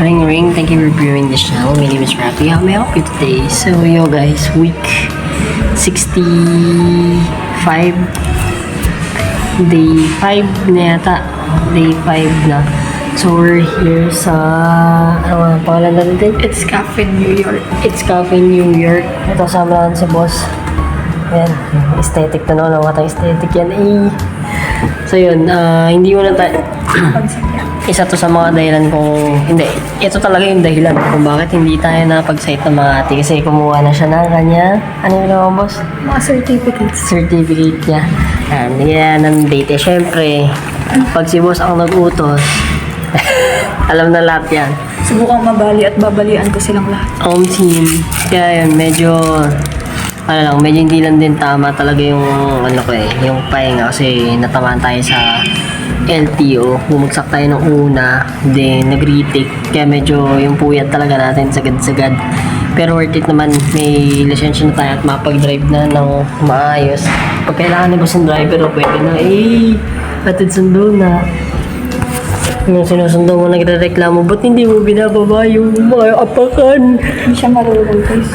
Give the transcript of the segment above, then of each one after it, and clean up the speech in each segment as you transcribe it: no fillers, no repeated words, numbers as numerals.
Ring ring, thank you for viewing this channel. My name is Rafi. How may I help you today? So yo guys, week 65, day 5 na yata. Day 5 na. So we're here sa, ano nga, pangalan natin? It's Cafe New York. It's Cafe New York. Ito, sama lang si boss. Ayan, aesthetic na naman. Ang matang aesthetic yan. So yun, hindi mo na tayo... Isa to sa mga dahilan kung... Hindi, ito talaga yung dahilan kung bakit hindi tayo napag-site ng mga ate. Kasi kumuha na siya ng kanya... Ano yung naman, boss? Mga certificates. Certificate niya. Ayan, yan ng date. Siyempre, pag si boss ang nag-utos, alam na lahat yan. Subukang mabali at babalian ko silang lahat. Home team. Kaya yun, medyo... Ano lang, medyo hindi lang din tama talaga yung ano ko yung pahinga kasi natamaan tayo sa LTO. Bumagsak tayo ng una, then nag-retake. Kaya medyo yung puyat talaga natin sagad-sagad. Pero worth it naman, may lisensya na tayo at mapag-drive na ng maayos. Pag kailangan na ba sa driver, pwede na atid sundo na. Yung sinusundo mo nagre-reklamo, ba't hindi mo binababa yung mga apakan? Hindi siya marunong guys.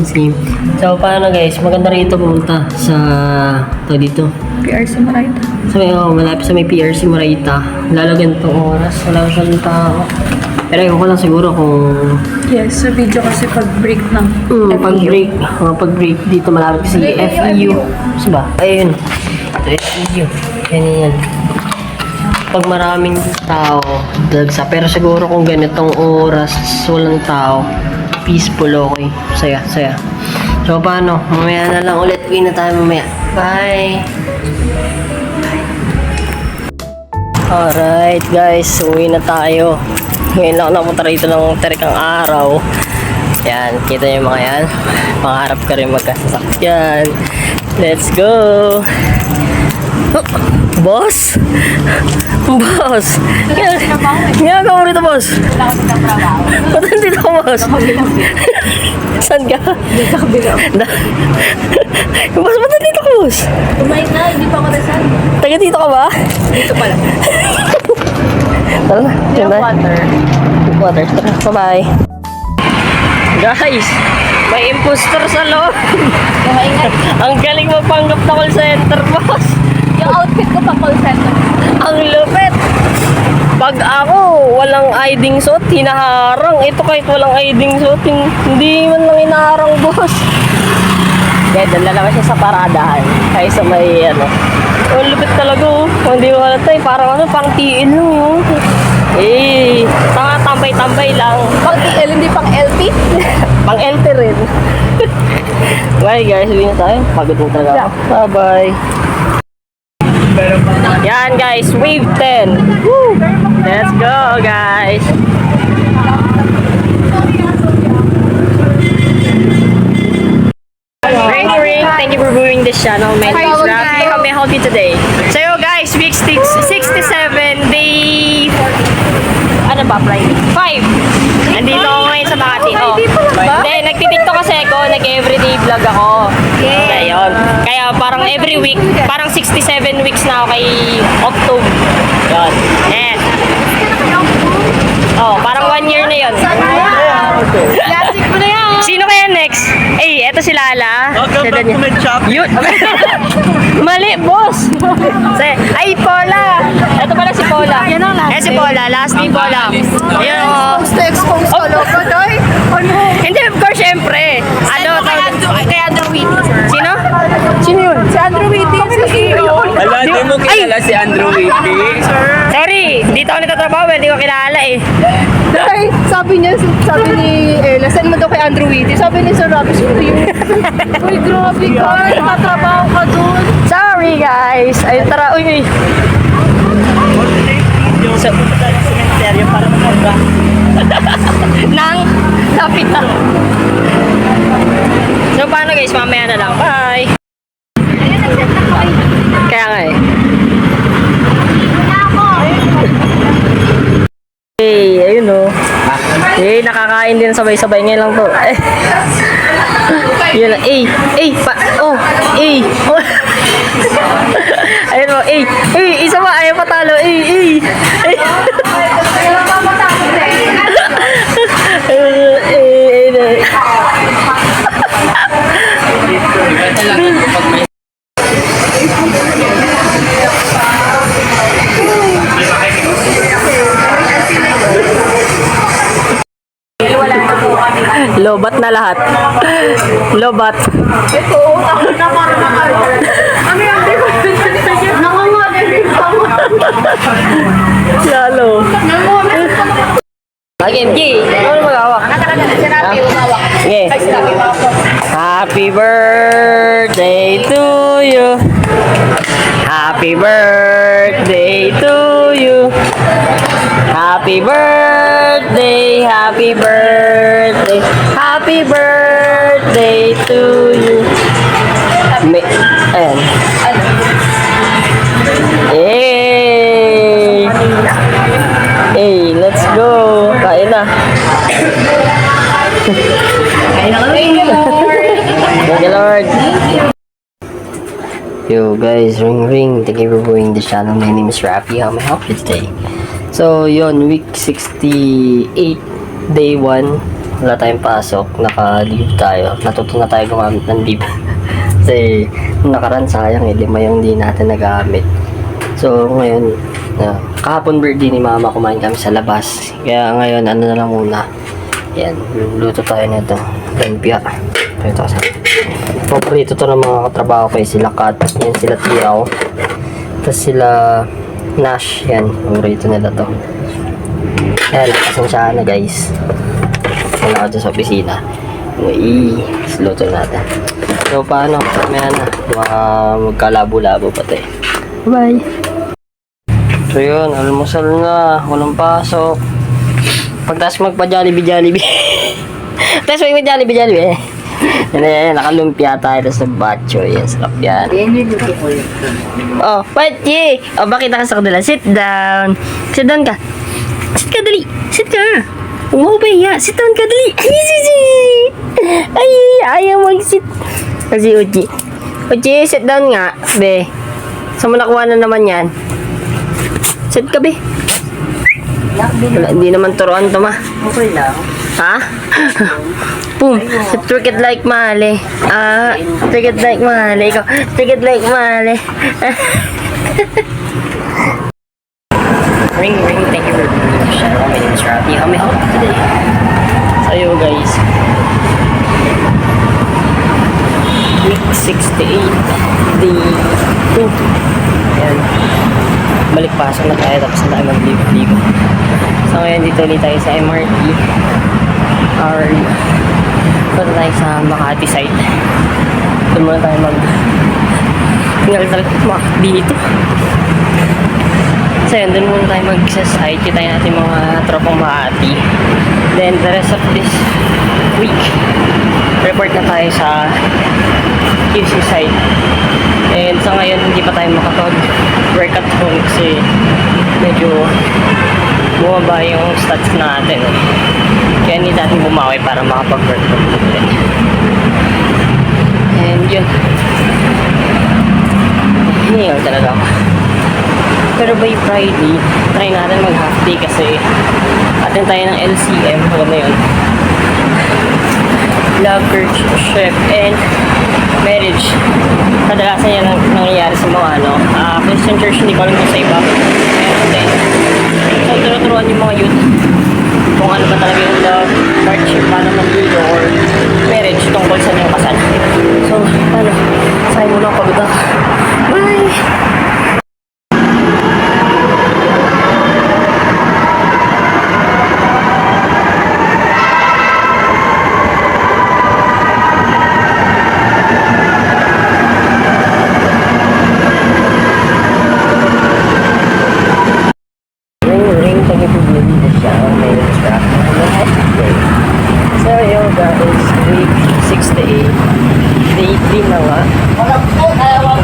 Same. So, paano guys? Maganda rito pumunta sa... Ito dito. PRC Marita. So, malapit sa may PRC Marita. Lalagyan itong oras. Wala ko siyang tao. Pero ayun ko lang siguro kung... Yes, sa video kasi pag-break ng pag-break. Pag-break dito malapit si FEU. Saan ba? Ayun. Ito FEU. Yan. Pag maraming tao, dagsa. Pero siguro kung ganitong oras, walang tao, peaceful, okay. Saya. So, paano? Mamaya na lang ulit. Uwi na tayo mamaya. Bye! Alright, guys. Uwi na tayo. Ngayon lang ako napunta rito ng terikang araw. Yan, kita niyo yung mga yan. Pangarap ka rin magkasasakyan. Let's go! Boss? Boss? Nga mo rito, boss? Wala kasi ng trabaho. Ba't nandito ka, boss? Saan ka? Dito ka bilang. Boss, ba't nandito ka, boss? Kumain na, hindi pa ako nasaan. Taga dito ka ba? Dito pala. Tara na. Yung water. Water. Tara, bye-bye. Guys, may imposter sa loob. Ang galing mo panggap na call center, boss. Yung outfit ko pa call center. Ang lupit. Pag ako, walang ID suot, hinaharang. Ito kahit walang ID suot, hindi man lang hinaharang, boss. Kaya dala naman siya sa paradahan. Kaya sa may, ang lupit talaga, oh. Hindi mo halata, parang pang TL lang, oh. Tanga, tambay-tambay lang. Pang TL, hindi pang LT? Pang LT rin. Bye guys, uwi na tayo. Pagod mo talaga ako. Bye-bye. Yan guys, wave 10. Woo! Let's go guys. Ring. Thank you for viewing this channel. My name is Rafi. How may I help you today? So yo guys, week 67, day... Ano ba, Friday? 5. Nandito ako ngayon sa Makati. Hindi, nagtitiktok kasi ako. Nag-everyday vlog ako. Kaya yun. Kaya parang every week, parang 67 weeks na ako kay October. Yun. Oh, parang 1 year na yun. Classic mo na yan. Sino kaya next? Eto si Lala. Welcome back to my shop. Yun. Mali, boss. Paula. Ito pala si Paula. Si Paula. Last name Paula. Ayun, Expose ko loko, doy. Hindi, of course, syempre. Kay Andrew Witty, sir. Sino? Sino yun? Si Andrew Witty, si CEO. Ala, di mo kilala si Andrew Witty. Sorry, dito ako nagtatrabaho. Hindi ko kilala eh. Ay, sabi ni Ella, send mo daw kay Andrew Witty. Sabi ni Sir Rafi, sino yun? Uy, grabe ka. Nakatrabaho ka dun. Sorry, guys. Ayun, tara. Uy. Sa cemetery para maganda. Nang lapit na. So, paano guys? Mamaya na lang. Bye. Kaya nga eh. Ayun o. Nakakain din sabay-sabay. Ngayon lang to. Yun lang. Ayun o. Isa pa. Ayaw patalo. Lobat na lahat. Lobat. Ito, ako na para na kayo. Ano yung di ko? Nangungulit ako. Lalo. Nangungulit ako. Game, G. Ano mag-awak? Sinabi, umawak. Okay. Ay, sinabi, umawak. Happy birthday to you. Happy birthday to you. Happy birthday, happy birthday, happy birthday to you. Ayan. Hey! Hey, let's go. Kain na. Thank you, Lord. Thank you, Lord. Yo guys, ring ring. Thank you for viewing the channel. My name is Rafi. How may I help you today? So, yun, week 68, day 1. Wala tayong pasok. Naka-leave tayo. Natuto na tayo gumamit ng leave. Kasi, nung nakaraan sayang eh. 5 yung di natin nagamit. So, ngayon, kahapon birthday ni mama, kumain kami sa labas. Kaya ngayon, ano na lang muna. Yan, luto tayo nito. Lumpia. Ito kasi. Paborito to ng mga katrabaho ko eh. Sila Kat. Yan sila Tiaw. Tapos sila Nash. Yan. Paborito nila to. Kaya lang, pasensyahan na guys. Wala ako dyan sa opisina. Luto natin. So, paano? Mamaya na. Magkalabo-labo pa tayo. Bye! So yun, almusal na. Walang pasok. Pagtas magpa-Jollibee. Tapos magpa-Jollibee. Yan, nakalumpia tayo sa bacho. Yan, sarap yan. Oh, wait, yay! Oh, bakit ka sa kanila? Sit down. Sit down ka. Sit ka, dali. Sit ka. Huwag mo pahiya. Sit down ka, dali. Ay, ayaw mag-sit. Kasi Uchi. Uchi, sit down nga. Be. Saan mo nakuha na naman yan? Sit ka, be. Wala, hindi naman turuan to, ma. Okay lang. Ha? Boom. Trick it like Mali. Trick it like Mali. Ikaw, trick it like Mali. Ring, ring. Thank you for being the channel. My name is Rafi. How may I help you today? So, yo guys. Week 68. Day 2. Yan. Balik pasok na tayo tapos na tayo mag-live-live. So ngayon dito ulit tayo sa MRT or punta tayo sa Makati site. Doon muna tayo tinggal talaga dito. So yun, doon muna tayo mag-site. Kita natin mga tropang Makati. Then the rest of this week report na tayo sa QC site. And sa ngayon hindi pa tayo makapag-work at home kasi medyo bumaba yung stats natin. Kaya hindi natin bumawi para makapag-work from home ulit. And yun. Hiniyaw talaga ako. Pero by Friday, try natin mag-half day kasi atin tayo ng LCM. Alam mo yun. Love, chef, and marriage. Kadalasan yan ang nangyayari sa mga Christian church, hindi ko alam kung sa iba. And then, so tinuturuan yung mga youth kung ano ba talaga yung love, courtship, paano mag-build or marriage tungkol sa yung kasal. So, paano? Sa'yo muna ang pagod ako. Bye!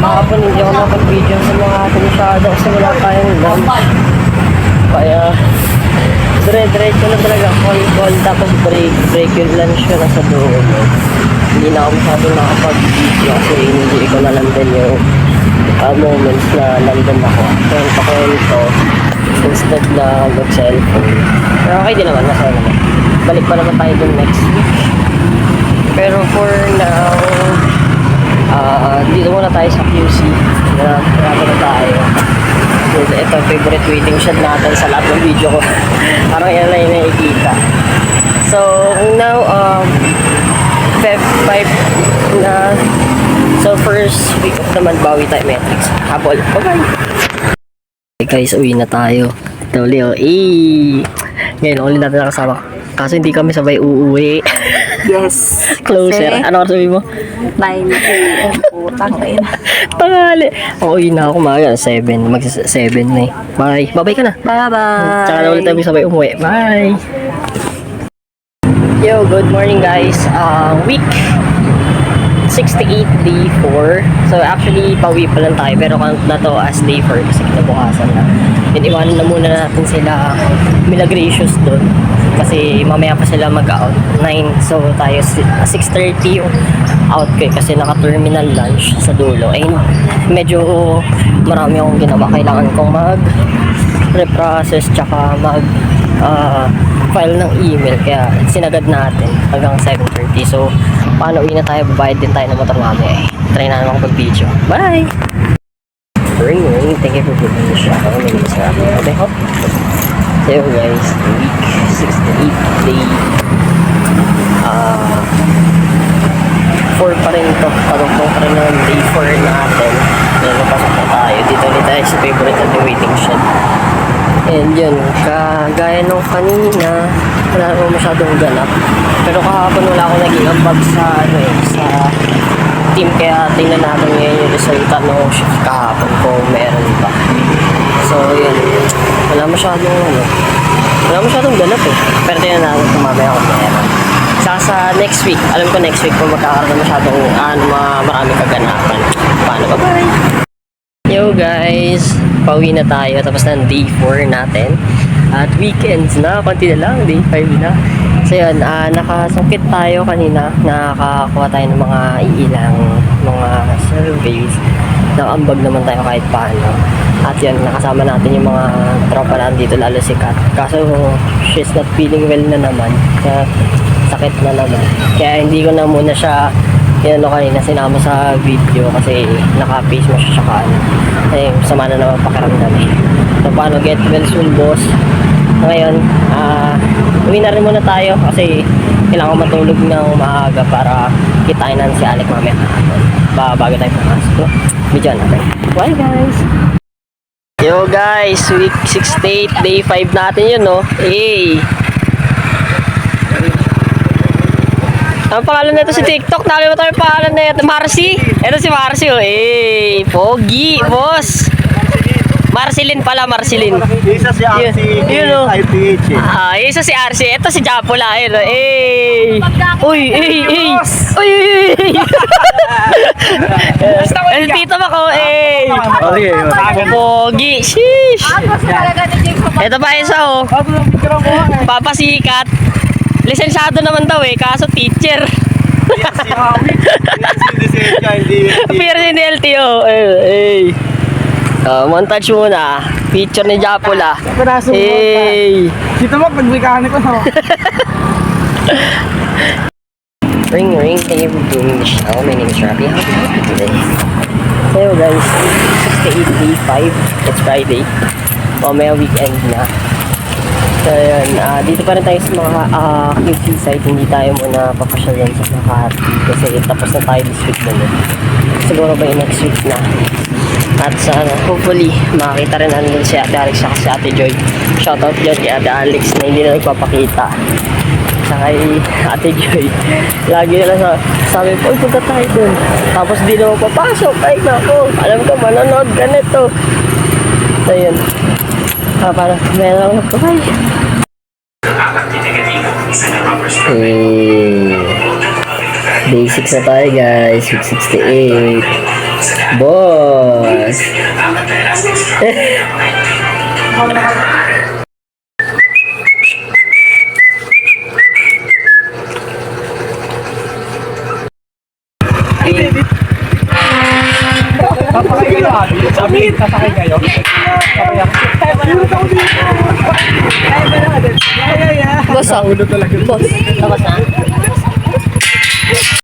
Kahapon hindi ako nakapag-video sa mga masyado kasi wala tayong lunch. Kaya dire-diretso na talaga call tapos break yung lunch ko nasa doon. Hindi na ako masyado nakapag-video kasi hindi ko na nandun yung moments na nandun ako. Kwento instead na mag-cellphone. Pero okay din naman, masaya naman. Balik pa naman tayo dun next week. Pero for now, dito muna tayo sa QC. Marami na tayo. Ito, favorite waiting shot natin sa lahat ng video ko. Parang yan na yung nakikita. So, now, naman, bawi tayo metrics. Habol. Bye-bye. Okay guys, uwi na tayo. Ito uli, oh. Ngayon, ulit natin nakasama. Kaso hindi kami sabay uuwi. Yes. Closer. Ano ka sabihin mo? 9 a.m. Putang ina. Tangali. Uwi na ako maaga. 7. Mag-7 na eh. Bye. Bye-bye ka na. Bye-bye. Tsaka na ulit tayo sabay umuwi. Bye. Yo, good morning guys. Week 68, day 4. So actually, pauwi pa lang tayo. Pero count na to as day 4 kasi kinabukasan na. Iwanan na muna natin sila Milagracious doon. Kasi mamaya pa sila mag-out 9. So tayo 6:30 yung out ko eh, kasi naka-terminal lunch sa dulo. And medyo marami akong ginawa. Kailangan kong mag-reprocess tsaka file ng email. Kaya sinagad natin hanggang 7:30. So paano uwi na tayo? Babayad din tayo ng motor mamaya eh. Try na naman mag-video. Bye! Ring. Thank you for putting the shot. My name is Rafi. Okay, hop. So guys, week 68 day 4 pa rin to. Pagpapong pa rin ng day 4 natin. Then napasok na tayo. Dito ulit tayo sa favorite at waiting shed. And yun, kagaya nung kanina, wala naman masyadong ganap. Pero kahapon wala akong naging ambag sa sa team, kaya tingnan natin ngayon yung resulta ng shift kahapon kung meron ba. So yun, wala masyadong ganap eh. Pero tingnan natin kung mamaya kung meron. Sa next week, alam ko next week kung magkakaroon masyadong marami kaganapan. Paano, bye-bye! Yo guys, pauwi na tayo tapos ng day 4 natin. At weekends na, konti na lang, day 5 na. So yun, nakasungkit tayo kanina, nakakuha tayo ng mga ilang mga surveys. Nakambag naman tayo kahit paano. At yun, nakasama natin yung mga tropa natin dito, lalo si Kat. Kaso she's not feeling well na naman. Kaya sakit na naman. Kaya hindi ko na muna siya kanina sinama sa video kasi naka-face mask siya ka. Eh, sama na naman pakiramdam eh. So paano, get well soon boss. Ngayon, uwi na rin muna tayo kasi kailangan matulog ng maaga para kitain na si Alec mamaya bago tayo pumasok. Video natin. Bye guys! Yo guys, week 68, day 5 natin yun, no? Hey! Ang pangalan nito si TikTok, nakalimutan mo yung pangalan na ito, Marcy. Ito si Marcy, oh. Hey, pogi, boss. Marcelin pala, Marcelin. Isa si RC, Yun, oh. IPH eh. Isa si RC, ito si Japula, ayun, oh. Hey. Uy. Ay, tito mo ko, hey. Pogi, sheesh. Ito pa isa, oh. Papasikat. Lisensyado naman daw eh, kaso teacher. Pero hindi LTO. Hey. Montage muna. Picture ni Japula. Hey. Dito mo, pag-mechanic ko na. Ring. Thank you for doing the show. My name is Rafi. How can I help you today? So guys, 68 day 5. It's Friday. Mamaya weekend na. So yun, dito pa rin tayo sa mga QC site. Hindi tayo muna papasyalan sa Makati kasi tapos na tayo this week na. Siguro ba yung next week na. At sana, hopefully, makakita rin natin si Ate Alex at si Ate Joy. Shoutout dyan kay Ate Alex na hindi na nagpapakita. Sa kay Ate Joy. Lagi na sabi po, punta tayo dun. Tapos di na papasok. Ay nako, alam ko manonood ganito. So yun. Para meron ako. Bye. Day 6 na tayo guys. Week 68. Boss! Papakay kayo, sabi, sasakay kayo. Boss, boss, tapos na?